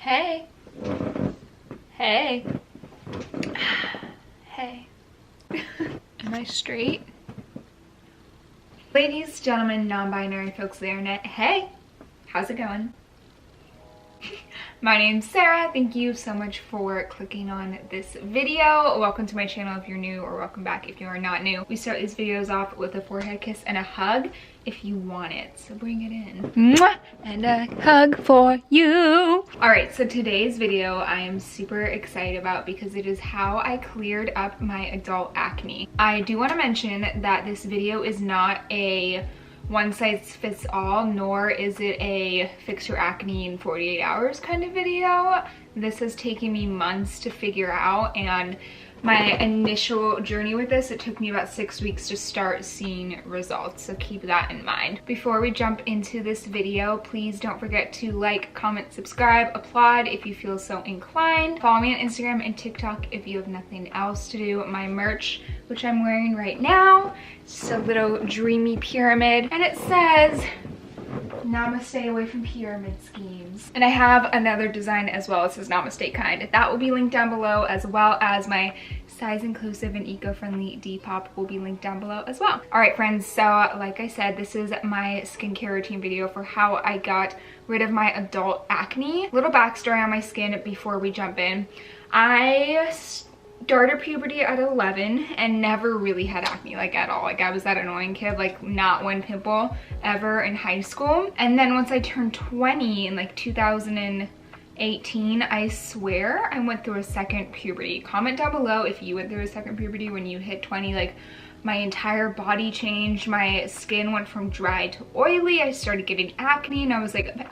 Hey. Hey. Hey. Am I straight? Ladies, gentlemen, non-binary folks of the internet, hey, how's it going? My name's Sarah. Thank you so much for clicking on this video. Welcome to my channel if you're new, or welcome back if you are not new. We start these videos off with a forehead kiss and a hug if you want it, so bring it in. Mwah! And a hug for you. All right, so today's video I am super excited about because it is how I cleared up my adult acne. I do want to mention that this video is not a one size fits all, nor is it a fix your acne in 48 hours kind of video. This has taken me months to figure out, and my initial journey with this, it took me about 6 weeks to start seeing results, so keep that in mind. Before we jump into this video, please don't forget to like, comment, subscribe, applaud if you feel so inclined. Follow me on Instagram and TikTok if you have nothing else to do. My merch, which I'm wearing right now, it's just a little dreamy pyramid, and it says namaste away from pyramid schemes. And I have another design as well. It says namaste kind. That will be linked down below, as well as my size inclusive and eco-friendly Depop will be linked down below as well. All right, friends, so like I said, this is my skincare routine video for how I got rid of my adult acne. Little backstory on my skin before we jump in. I started puberty at 11 and never really had acne, like, at all. Like, I was that annoying kid, like, not one pimple ever in high school. And then once I turned 20 in like 2018, I swear I went through a second puberty. Comment down below if you went through a second puberty when you hit 20. Like, my entire body changed. My skin went from dry to oily. I started getting acne, and I was like, I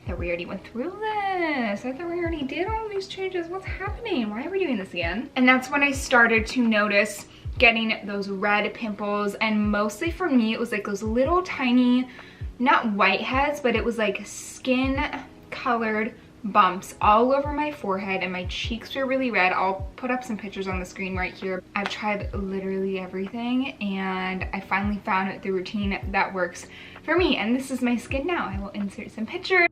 thought we already went through this. I thought we already did all these changes. What's happening? Why are we doing this again? And that's when I started to notice getting those red pimples, and mostly for me, it was like those little tiny, not whiteheads, but it was like skin colored bumps all over my forehead, and my cheeks were really red. I'll put up some pictures on the screen right here. I've tried literally everything, and I finally found the routine that works for me, and this is my skin now. I will insert some pictures.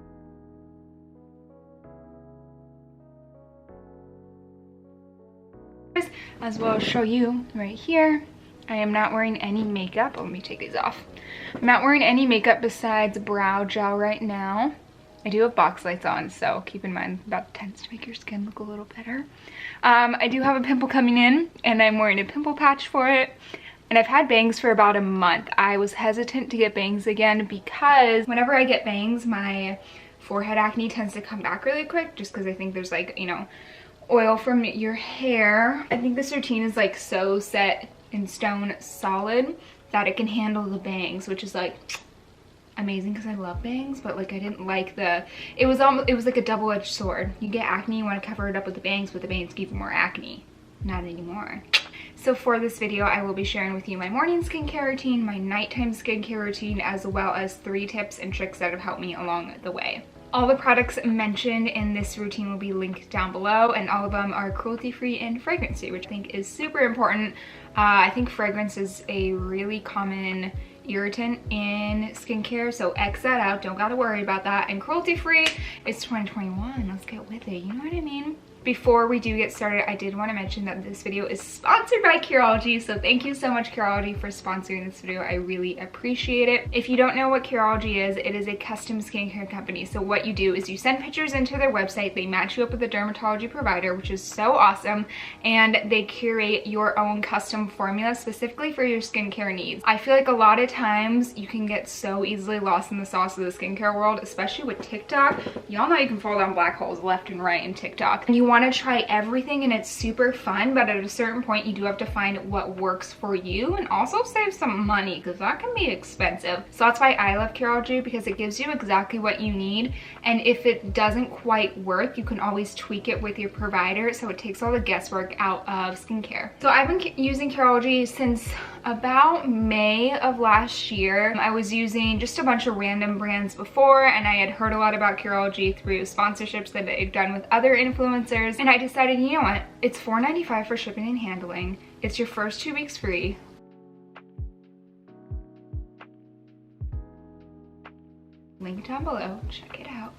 As well as show you right here. I am not wearing any makeup. Oh, let me take these off. I'm not wearing any makeup besides brow gel right now. I do have box lights on, so keep in mind that tends to make your skin look a little better. I do have a pimple coming in, and I'm wearing a pimple patch for it. And I've had bangs for about a month. I was hesitant to get bangs again because whenever I get bangs, my forehead acne tends to come back really quick, just because I think there's, like, you know, oil from your hair. I think this routine is like so set in stone solid that it can handle the bangs, which is like amazing because I love bangs, but like I didn't like it was like a double-edged sword. You get acne, you want to cover it up with the bangs, but the bangs give you more acne. Not anymore. So for this video, I will be sharing with you my morning skincare routine, my nighttime skincare routine, as well as 3 tips and tricks that have helped me along the way. All the products mentioned in this routine will be linked down below, and all of them are cruelty-free and fragrance-free, which I think is super important. I think fragrance is a really common irritant in skincare, so X that out. Don't gotta worry about that. And cruelty-free, it's 2021. Let's get with it. You know what I mean? Before we do get started, I did want to mention that this video is sponsored by Curology, so thank you so much, Curology, for sponsoring this video. I really appreciate it. If you don't know what Curology is, it is a custom skincare company. So what you do is you send pictures into their website, they match you up with a dermatology provider, which is so awesome, and they curate your own custom formula specifically for your skincare needs. I feel like a lot of times you can get so easily lost in the sauce of the skincare world, especially with TikTok. Y'all know you can fall down black holes left and right in TikTok. And you want to try everything, and it's super fun, but at a certain point you do have to find what works for you and also save some money, because that can be expensive. So that's why I love Curology, because it gives you exactly what you need, and if it doesn't quite work, you can always tweak it with your provider, so it takes all the guesswork out of skincare. So I've been using Curology since about May of last year. I was using just a bunch of random brands before, and I had heard a lot about Curology through sponsorships that they've done with other influencers, and I decided, you know what, it's $4.95 for shipping and handling. It's your first 2 weeks free. Link link down below, check it out.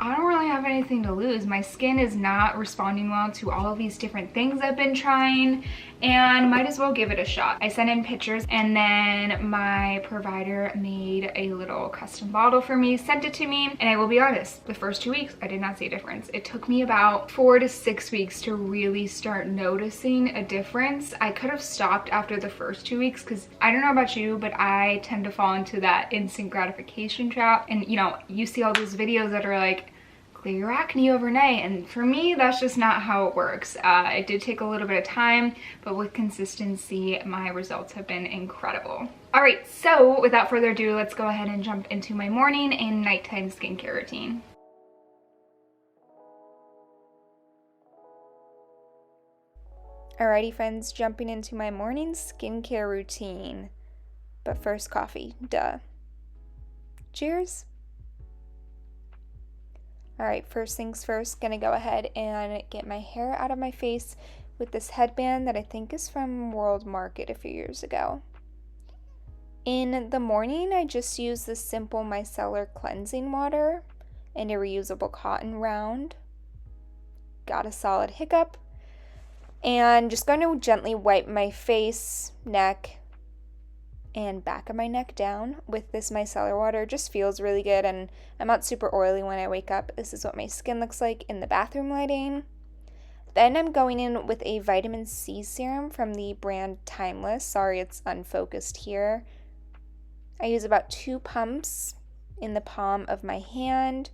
I don't really have anything to lose. My skin is not responding well to all of these different things I've been trying, and might as well give it a shot. I sent in pictures, and then my provider made a little custom bottle for me, sent it to me, and I will be honest, the first 2 weeks I did not see a difference. It took me about 4 to 6 weeks to really start noticing a difference. I could have stopped after the first 2 weeks because I don't know about you, but I tend to fall into that instant gratification trap. And you know, you see all those videos that are like, clear your acne overnight, and for me that's just not how it works. It did take a little bit of time, but with consistency my results have been incredible. All right, so without further ado, let's go ahead and jump into my morning and nighttime skincare routine. Alrighty friends, jumping into my morning skincare routine. But first, coffee, duh. Cheers. Alright, first things first, gonna go ahead and get my hair out of my face with this headband that I think is from World Market a few years ago. In the morning, I just use this simple micellar cleansing water and a reusable cotton round. Got a solid hiccup. And just going to gently wipe my face, neck, and back of my neck down with this micellar water. It just feels really good, and I'm not super oily when I wake up. This is what my skin looks like in the bathroom lighting. Then I'm going in with a vitamin C serum from the brand Timeless. Sorry, it's unfocused here. I use about 2 pumps in the palm of my hand,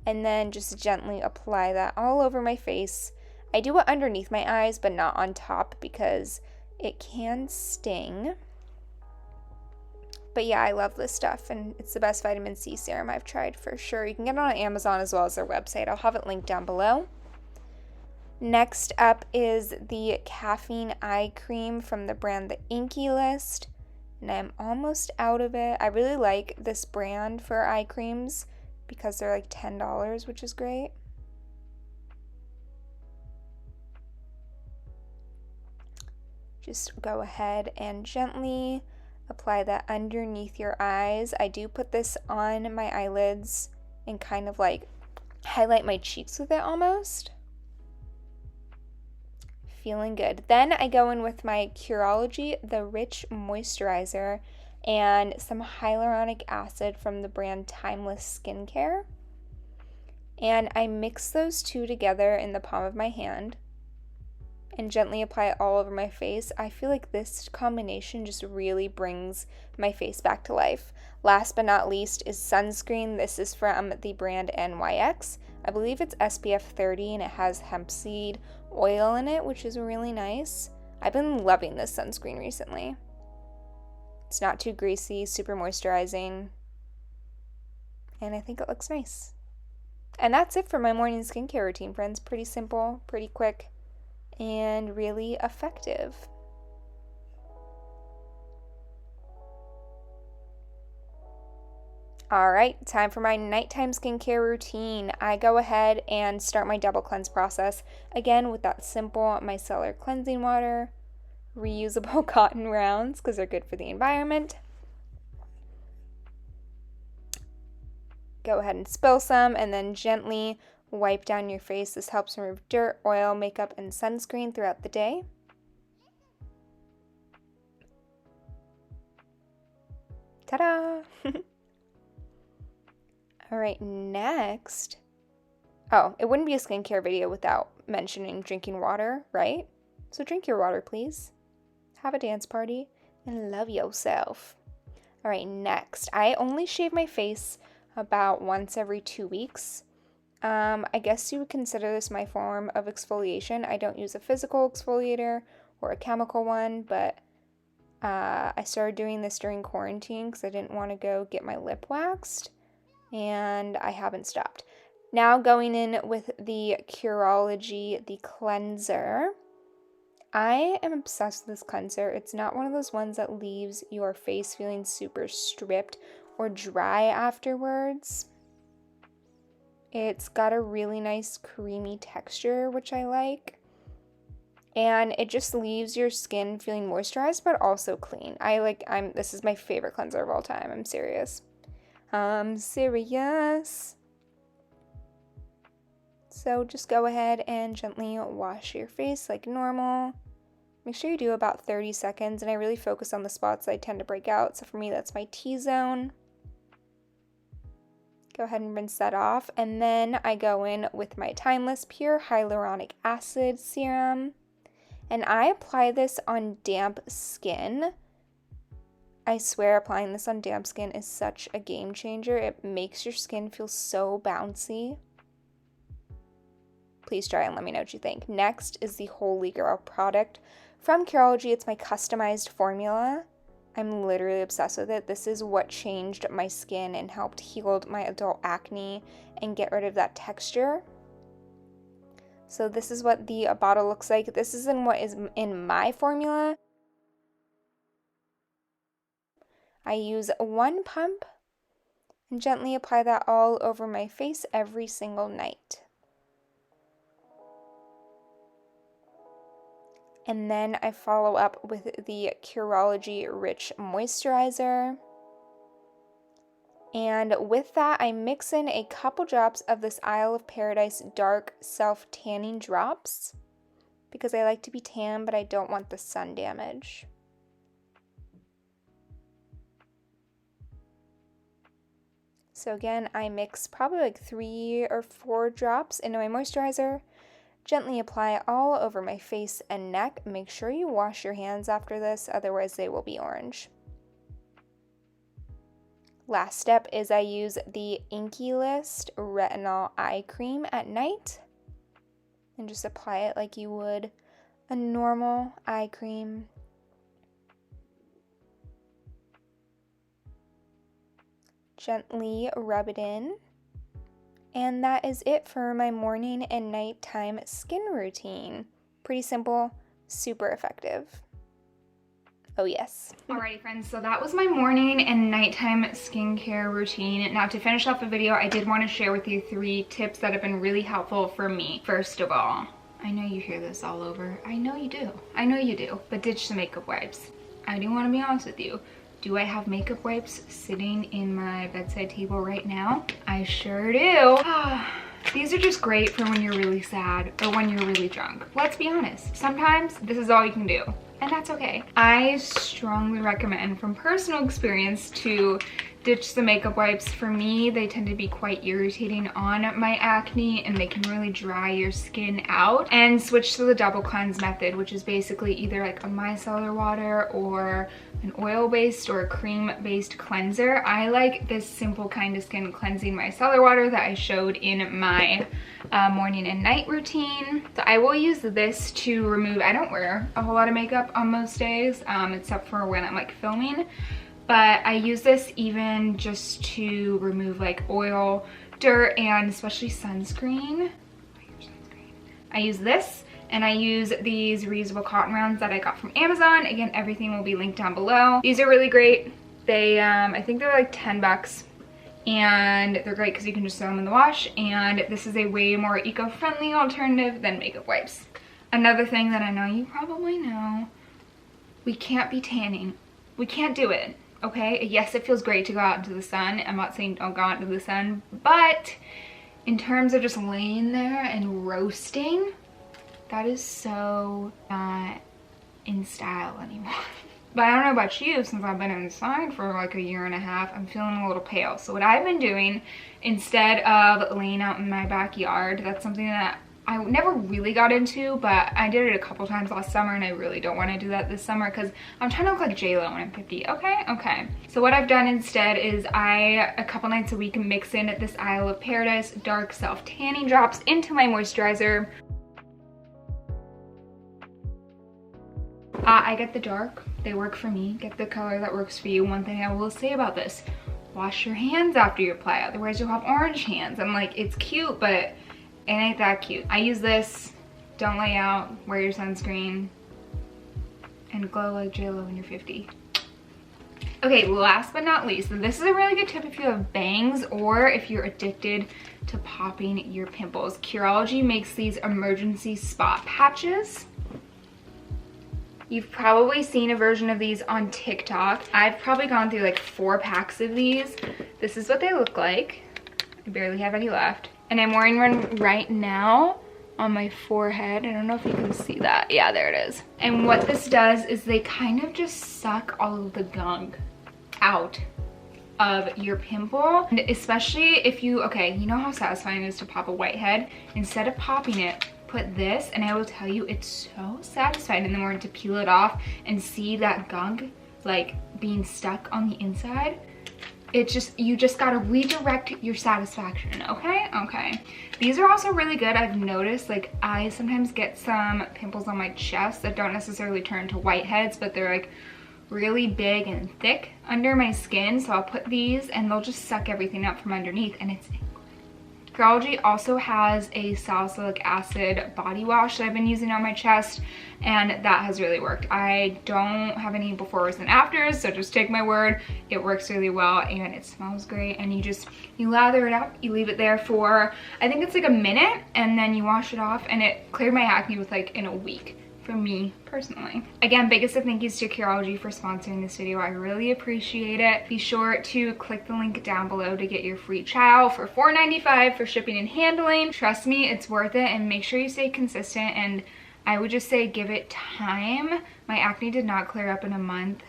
and then just gently apply that all over my face. I do it underneath my eyes, but not on top because it can sting. But yeah, I love this stuff, and it's the best vitamin C serum I've tried for sure. You can get it on Amazon as well as their website. I'll have it linked down below. Next up is the caffeine eye cream from the brand The Inky List, and I'm almost out of it. I really like this brand for eye creams because they're like $10, which is great. Just go ahead and gently apply that underneath your eyes. I do put this on my eyelids and kind of like highlight my cheeks with it almost. Feeling good. Then I go in with my Curology The Rich Moisturizer and some hyaluronic acid from the brand Timeless Skincare. And I mix those two together in the palm of my hand and gently apply it all over my face. I feel like this combination just really brings my face back to life. Last but not least is sunscreen. This is from the brand NYX. I believe it's SPF 30 and it has hemp seed oil in it, which is really nice. I've been loving this sunscreen recently. It's not too greasy, super moisturizing, and I think it looks nice. And that's it for my morning skincare routine, friends. Pretty simple, pretty quick, and really effective. Alright, time for my nighttime skincare routine. I go ahead and start my double cleanse process, again with that simple micellar cleansing water, reusable cotton rounds because they're good for the environment. Go ahead and spill some and then gently wipe down your face. This helps remove dirt, oil, makeup, and sunscreen throughout the day. Ta-da! Alright, next. Oh, it wouldn't be a skincare video without mentioning drinking water, right? So drink your water, please. Have a dance party and love yourself. Alright, next. I only shave my face about once every 2 weeks. I guess you would consider this my form of exfoliation. I don't use a physical exfoliator or a chemical one, but I started doing this during quarantine because I didn't want to go get my lip waxed, and I haven't stopped. Now going in with the Curology, the cleanser. I am obsessed with this cleanser. It's not one of those ones that leaves your face feeling super stripped or dry afterwards. It's got a really nice creamy texture, which I like. And it just leaves your skin feeling moisturized, but also clean. This is my favorite cleanser of all time. I'm serious. I'm serious. So just go ahead and gently wash your face like normal. Make sure you do about 30 seconds, and I really focus on the spots that I tend to break out. So for me, that's my T-zone. Go ahead and rinse that off, and then I go in with my Timeless Pure Hyaluronic Acid Serum, and I apply this on damp skin. I swear applying this on damp skin is such a game changer. It makes your skin feel so bouncy. Please try and let me know what you think. Next is the Holy Grail product from Curology. It's my customized formula. I'm literally obsessed with it. This is what changed my skin and helped heal my adult acne and get rid of that texture. So this is what the bottle looks like. This is what is in my formula. I use 1 pump and gently apply that all over my face every single night. And then I follow up with the Curology Rich Moisturizer. And with that, I mix in a couple drops of this Isle of Paradise Dark Self-Tanning Drops, because I like to be tan, but I don't want the sun damage. So again, I mix probably like 3 or 4 drops into my moisturizer. Gently apply all over my face and neck. Make sure you wash your hands after this, otherwise they will be orange. Last step is I use the Inky List Retinol Eye Cream at night. And just apply it like you would a normal eye cream. Gently rub it in. And that is it for my morning and nighttime skin routine. Pretty simple, super effective. Oh yes. Alrighty friends, so that was my morning and nighttime skincare routine. Now to finish off the video, I did want to share with you 3 tips that have been really helpful for me. First of all, I know you hear this all over. I know you do. I know you do. But ditch the makeup wipes. I do want to be honest with you. Do I have makeup wipes sitting in my bedside table right now? I sure do. These are just great for when you're really sad or when you're really drunk. Let's be honest. Sometimes this is all you can do, and that's okay. I strongly recommend, from personal experience, to ditch the makeup wipes. For me, they tend to be quite irritating on my acne, and they can really dry your skin out. And switch to the double cleanse method, which is basically either like a micellar water or an oil-based or a cream-based cleanser. I like this simple kind of skin cleansing micellar water that I showed in my morning and night routine. So I will use this to remove, I don't wear a whole lot of makeup on most days, except for when I'm like filming. But I use this even just to remove like oil, dirt, and especially sunscreen. I use this, and I use these reusable cotton rounds that I got from Amazon. Again, everything will be linked down below. These are really great. They, I think they're like 10 bucks. And they're great because you can just throw them in the wash. And this is a way more eco-friendly alternative than makeup wipes. Another thing that I know you probably know, we can't be tanning. We can't do it. Okay, yes, it feels great to go out into the sun. I'm not saying don't go out into the sun, but in terms of just laying there and roasting, that is so not in style anymore. But I don't know about you, since I've been inside for like a year and a half, I'm feeling a little pale. So what I've been doing, instead of laying out in my backyard, that's something that I never really got into, but I did it a couple times last summer, and I really don't want to do that this summer because I'm trying to look like J-Lo when I'm 50. Okay. So what I've done instead is a couple nights a week, mix in this Isle of Paradise Dark Self-Tanning Drops into my moisturizer. I get the dark. They work for me. Get the color that works for you. One thing I will say about this, wash your hands after you apply, otherwise you'll have orange hands. I'm like, it's cute, but it ain't that cute. I use this. Don't lay out. Wear your sunscreen. And glow like J-Lo when you're 50. Okay, last but not least, this is a really good tip if you have bangs or if you're addicted to popping your pimples. Curology makes these emergency spot patches. You've probably seen a version of these on TikTok. I've probably gone through like 4 packs of these. This is what they look like. I barely have any left. And I'm wearing one right now on my forehead. I don't know if you can see that. Yeah, there it is. And what this does is they kind of just suck all of the gunk out of your pimple. And especially if you, okay, you know how satisfying it is to pop a whitehead? Instead of popping it, put this, and I will tell you, it's so satisfying in the morning to peel it off and see that gunk like being stuck on the inside. It's just, you just gotta redirect your satisfaction, okay? Okay. These are also really good. I've noticed, like, I sometimes get some pimples on my chest that don't necessarily turn to whiteheads, but they're like really big and thick under my skin. So I'll put these and they'll just suck everything up from underneath, and it's Curology also has a salicylic acid body wash that I've been using on my chest, and that has really worked. I don't have any befores and afters, so just take my word, it works really well and it smells great. And you lather it up, you leave it there for, I think it's like a minute, and then you wash it off, and it cleared my acne with like in a week. For me personally. Again, biggest of thank yous to Curology for sponsoring this video. I really appreciate it. Be sure to click the link down below to get your free trial for $4.95 for shipping and handling. Trust me, it's worth it, and make sure you stay consistent. And I would just say give it time. My acne did not clear up in a month.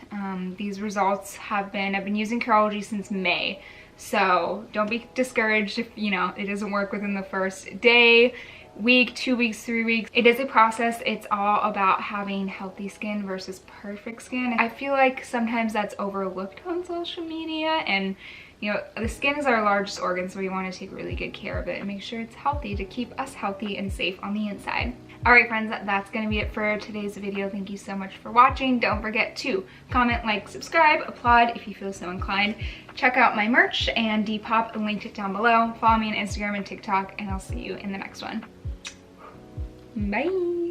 These results have been, I've been using Curology since May. So don't be discouraged if, you know, it doesn't work within the first day, week, 2 weeks, 3 weeks. It is a process. It's all about having healthy skin versus perfect skin. I feel like sometimes that's overlooked on social media, and you know, the skin is our largest organ, so we want to take really good care of it and make sure it's healthy to keep us healthy and safe on the inside. All right, friends, that's going to be it for today's video. Thank you so much for watching. Don't forget to comment, like, subscribe, applaud if you feel so inclined. Check out my merch and Depop, linked it down below. Follow me on Instagram and TikTok, and I'll see you in the next one. Bye.